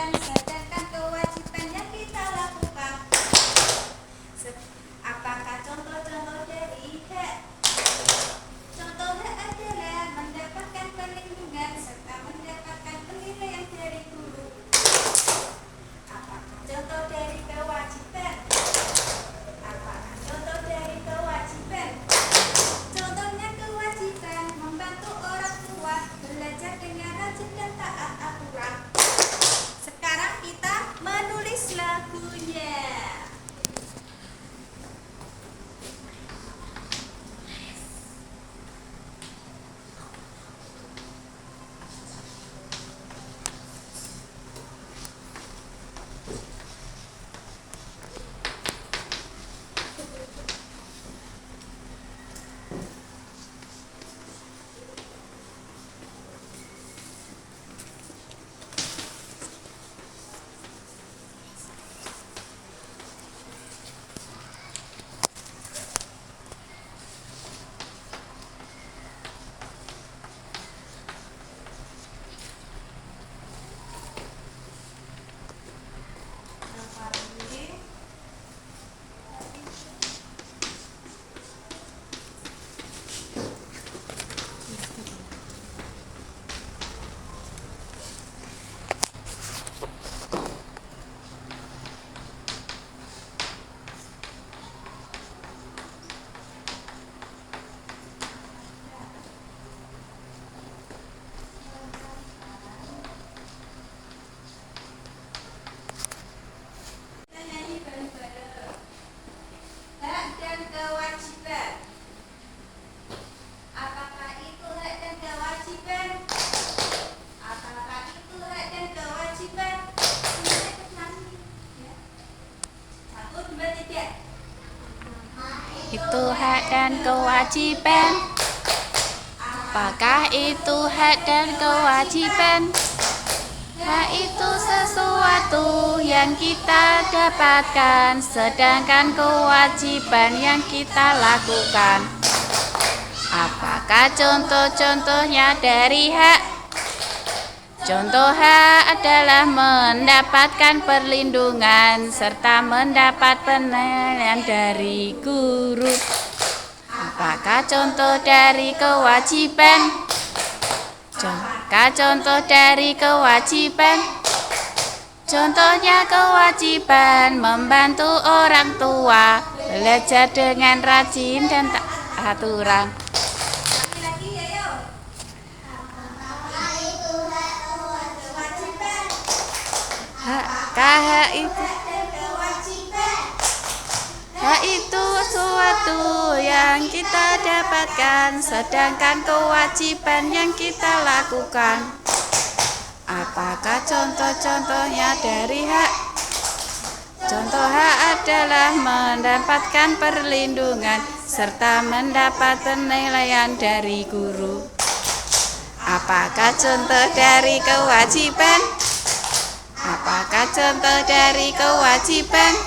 kewajiban, sedangkan kewajiban yang kita lakukan. Apakah contoh-contoh dari hak? Contoh hak adalah mendapatkan perlindungan serta mendapatkan penilaian dari guru. Apakah contoh dari kewajiban? Apakah contoh dari kewajiban? Contohnya kewajiban membantu orang tua belajar dengan rajin dan taat aturan. Sekarang kita menulis lagunya. Hak dan kewajiban. Apakah itu hak dan kewajiban? Apakah itu hak dan kewajiban? Satu, dua, tiga. Itu hak dan kewajiban. Apakah itu hak dan kewajiban? Hak itu sesuatu yang kita dapatkan, sedangkan kewajiban yang kita lakukan. Apakah contoh-contohnya dari hak? Contoh hak adalah mendapatkan perlindungan serta mendapat penilaian dari guru. Apakah contoh dari kewajiban? Apakah contoh dari kewajiban? Contohnya kewajiban membantu orang tua belajar dengan rajin dan taat aturan. Lagi-lagi ya, yuk. Apakah itu hak dan kewajiban? Apakah hak itu? Hak dan kewajiban. Hak itu sesuatu yang kita dapatkan, sedangkan kewajiban yang kita lakukan. Apakah contoh-contohnya dari hak? Contoh hak adalah mendapatkan perlindungan serta mendapat penilaian dari guru. Apakah contoh dari kewajiban? Apakah contoh dari kewajiban?